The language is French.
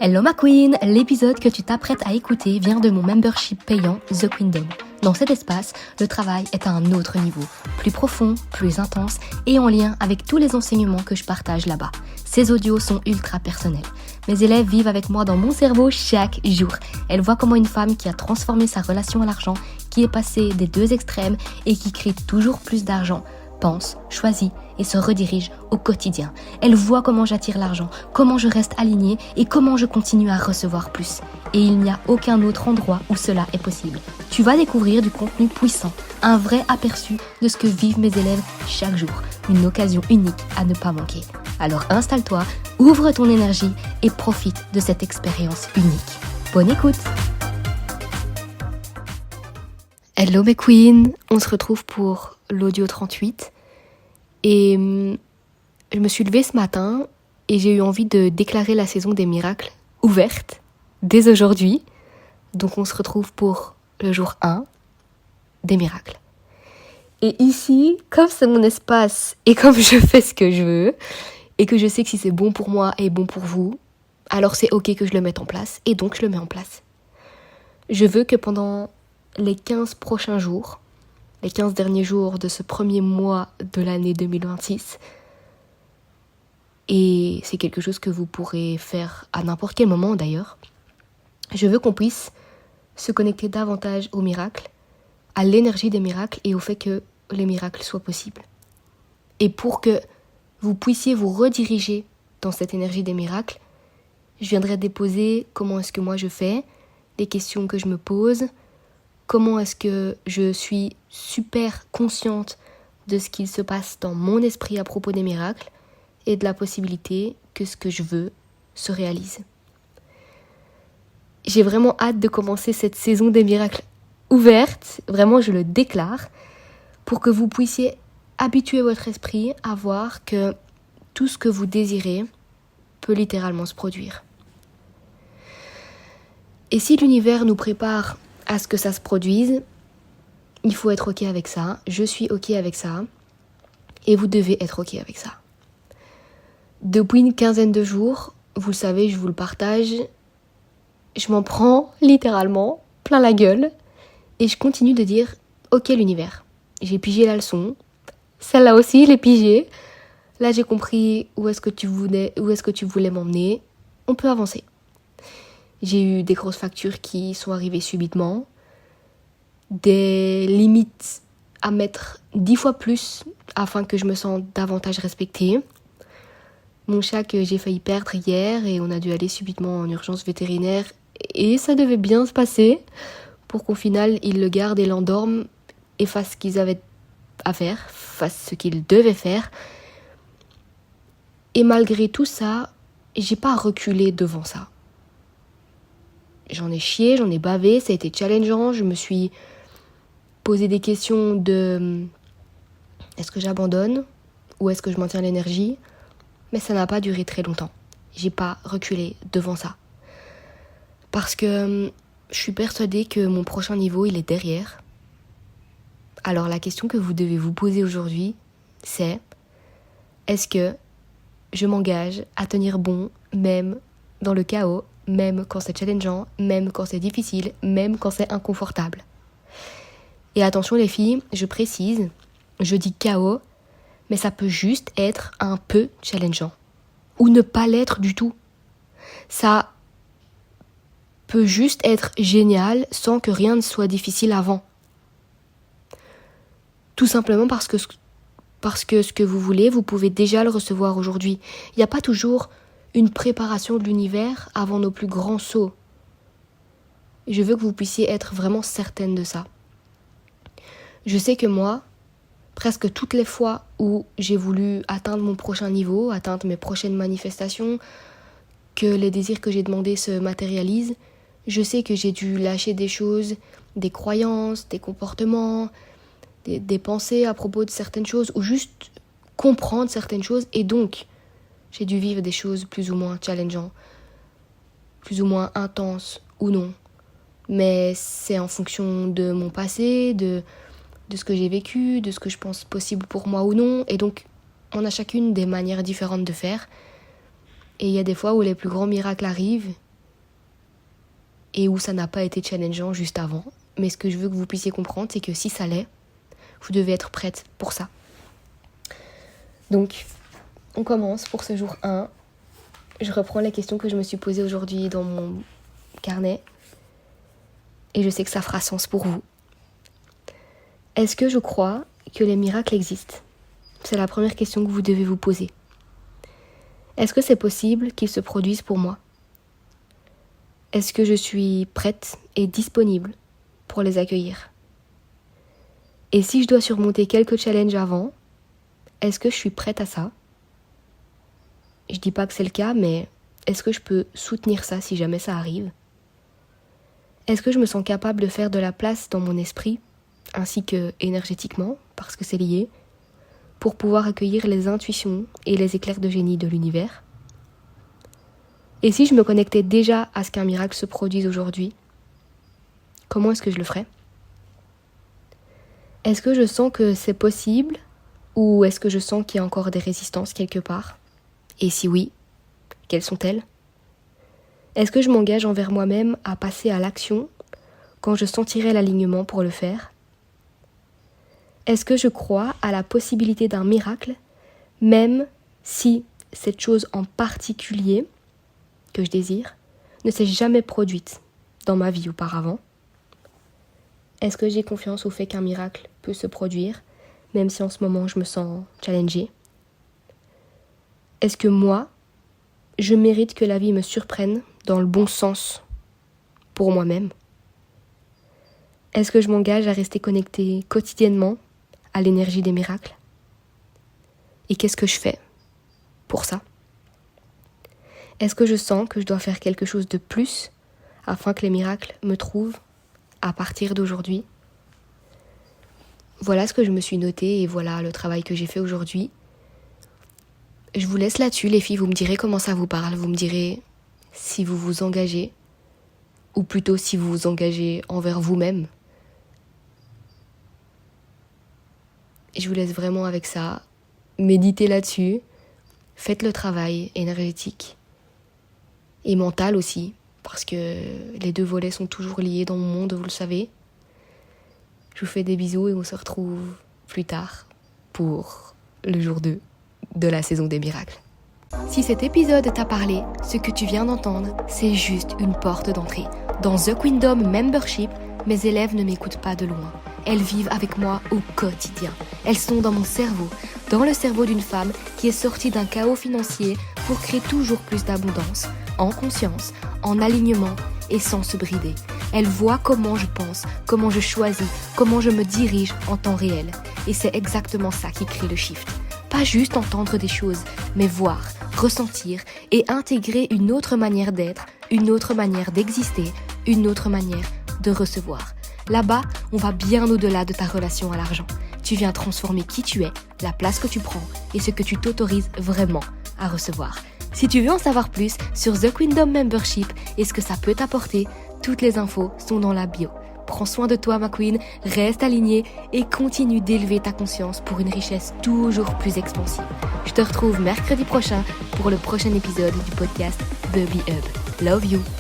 Hello ma queen, l'épisode que tu t'apprêtes à écouter vient de mon membership payant The Queendom. Dans cet espace, le travail est à un autre niveau, plus profond, plus intense et en lien avec tous les enseignements que je partage là-bas. Ces audios sont ultra personnels. Mes élèves vivent avec moi dans mon cerveau chaque jour. Elles voient comment une femme qui a transformé sa relation à l'argent, qui est passée des deux extrêmes et qui crée toujours plus d'argent, pense, choisit et se redirige au quotidien. Elle voit comment j'attire l'argent, comment je reste alignée et comment je continue à recevoir plus. Et il n'y a aucun autre endroit où cela est possible. Tu vas découvrir du contenu puissant, un vrai aperçu de ce que vivent mes élèves chaque jour. Une occasion unique à ne pas manquer. Alors installe-toi, ouvre ton énergie et profite de cette expérience unique. Bonne écoute! Hello mes queens, on se retrouve pour l'audio 38 et je me suis levée ce matin et j'ai eu envie de déclarer la saison des miracles ouverte dès aujourd'hui. Donc on se retrouve pour le jour 1 des miracles. Et ici, comme c'est mon espace et comme je fais ce que je veux et que je sais que si c'est bon pour moi et bon pour vous, alors c'est ok que je le mette en place et donc je le mets en place. Je veux que pendant les 15 prochains jours, les 15 derniers jours de ce premier mois de l'année 2026, et c'est quelque chose que vous pourrez faire à n'importe quel moment d'ailleurs, je veux qu'on puisse se connecter davantage aux miracles, à l'énergie des miracles et au fait que les miracles soient possibles. Et pour que vous puissiez vous rediriger dans cette énergie des miracles, je viendrai déposer comment est-ce que moi je fais, les questions que je me pose, comment est-ce que je suis super consciente de ce qu'il se passe dans mon esprit à propos des miracles et de la possibilité que ce que je veux se réalise. J'ai vraiment hâte de commencer cette saison des miracles ouverte, vraiment je le déclare, pour que vous puissiez habituer votre esprit à voir que tout ce que vous désirez peut littéralement se produire. Et si l'univers nous prépare à ce que ça se produise, il faut être ok avec ça, je suis ok avec ça, et vous devez être ok avec ça. Depuis une quinzaine de jours, vous le savez, je vous le partage, je m'en prends littéralement plein la gueule, et je continue de dire ok l'univers, j'ai pigé la leçon, celle-là aussi je l'ai pigée, là j'ai compris où est-ce que tu voulais m'emmener, on peut avancer. J'ai eu des grosses factures qui sont arrivées subitement, des limites à mettre 10 fois plus afin que je me sente davantage respectée. Mon chat que j'ai failli perdre hier et on a dû aller subitement en urgence vétérinaire et ça devait bien se passer pour qu'au final ils le gardent et l'endorment et fassent ce qu'ils avaient à faire, fassent ce qu'ils devaient faire. Et malgré tout ça, j'ai pas reculé devant ça. J'en ai chié, j'en ai bavé, ça a été challengeant, je me suis posé des questions de est-ce que j'abandonne ou est-ce que je maintiens l'énergie, mais ça n'a pas duré très longtemps. J'ai pas reculé devant ça. Parce que je suis persuadée que mon prochain niveau, il est derrière. Alors la question que vous devez vous poser aujourd'hui, c'est est-ce que je m'engage à tenir bon même dans le chaos, même quand c'est challengeant, même quand c'est difficile, même quand c'est inconfortable. Et attention les filles, je précise, je dis chaos, mais ça peut juste être un peu challengeant. Ou ne pas l'être du tout. Ça peut juste être génial sans que rien ne soit difficile avant. Tout simplement parce que ce que vous voulez, vous pouvez déjà le recevoir aujourd'hui. Il n'y a pas toujours une préparation de l'univers avant nos plus grands sauts. Je veux que vous puissiez être vraiment certaine de ça. Je sais que moi, presque toutes les fois où j'ai voulu atteindre mon prochain niveau, atteindre mes prochaines manifestations, que les désirs que j'ai demandés se matérialisent, je sais que j'ai dû lâcher des choses, des croyances, des comportements, des pensées à propos de certaines choses, ou juste comprendre certaines choses, et donc j'ai dû vivre des choses plus ou moins challengeantes, plus ou moins intenses ou non. Mais c'est en fonction de mon passé, de ce que j'ai vécu, de ce que je pense possible pour moi ou non. Et donc, on a chacune des manières différentes de faire. Et il y a des fois où les plus grands miracles arrivent et où ça n'a pas été challengeant juste avant. Mais ce que je veux que vous puissiez comprendre, c'est que si ça l'est, vous devez être prête pour ça. Donc, on commence pour ce jour 1. Je reprends la question que je me suis posée aujourd'hui dans mon carnet. Et je sais que ça fera sens pour vous. Est-ce que je crois que les miracles existent ? C'est la première question que vous devez vous poser. Est-ce que c'est possible qu'ils se produisent pour moi ? Est-ce que je suis prête et disponible pour les accueillir ? Et si je dois surmonter quelques challenges avant, est-ce que je suis prête à ça ? Je dis pas que c'est le cas, mais est-ce que je peux soutenir ça si jamais ça arrive ? Est-ce que je me sens capable de faire de la place dans mon esprit, ainsi que énergétiquement, parce que c'est lié, pour pouvoir accueillir les intuitions et les éclairs de génie de l'univers ? Et si je me connectais déjà à ce qu'un miracle se produise aujourd'hui, comment est-ce que je le ferais ? Est-ce que je sens que c'est possible, ou est-ce que je sens qu'il y a encore des résistances quelque part ? Et si oui, quelles sont-elles ? Est-ce que je m'engage envers moi-même à passer à l'action quand je sentirai l'alignement pour le faire ? Est-ce que je crois à la possibilité d'un miracle, même si cette chose en particulier que je désire ne s'est jamais produite dans ma vie auparavant ? Est-ce que j'ai confiance au fait qu'un miracle peut se produire, même si en ce moment je me sens challengée ? Est-ce que moi, je mérite que la vie me surprenne dans le bon sens pour moi-même ? Est-ce que je m'engage à rester connectée quotidiennement à l'énergie des miracles ? Et qu'est-ce que je fais pour ça ? Est-ce que je sens que je dois faire quelque chose de plus afin que les miracles me trouvent à partir d'aujourd'hui ? Voilà ce que je me suis noté et voilà le travail que j'ai fait aujourd'hui. Je vous laisse là-dessus, les filles, vous me direz comment ça vous parle, vous me direz si vous vous engagez, ou plutôt si vous vous engagez envers vous-même. Et je vous laisse vraiment avec ça, méditez là-dessus, faites le travail énergétique et mental aussi, parce que les deux volets sont toujours liés dans mon monde, vous le savez. Je vous fais des bisous et on se retrouve plus tard pour le jour 2 de la saison des miracles. Si cet épisode t'a parlé, ce que tu viens d'entendre, c'est juste une porte d'entrée. Dans The Queendom Membership, mes élèves ne m'écoutent pas de loin. Elles vivent avec moi au quotidien. Elles sont dans mon cerveau, dans le cerveau d'une femme qui est sortie d'un chaos financier pour créer toujours plus d'abondance, en conscience, en alignement et sans se brider. Elles voient comment je pense, comment je choisis, comment je me dirige en temps réel. Et c'est exactement ça qui crée le shift. Pas juste entendre des choses, mais voir, ressentir et intégrer une autre manière d'être, une autre manière d'exister, une autre manière de recevoir. Là-bas, on va bien au-delà de ta relation à l'argent. Tu viens transformer qui tu es, la place que tu prends et ce que tu t'autorises vraiment à recevoir. Si tu veux en savoir plus sur The Queendom Membership et ce que ça peut t'apporter, toutes les infos sont dans la bio. Prends soin de toi, ma queen, reste alignée et continue d'élever ta conscience pour une richesse toujours plus expansive. Je te retrouve mercredi prochain pour le prochain épisode du podcast Baby Hub. Love you!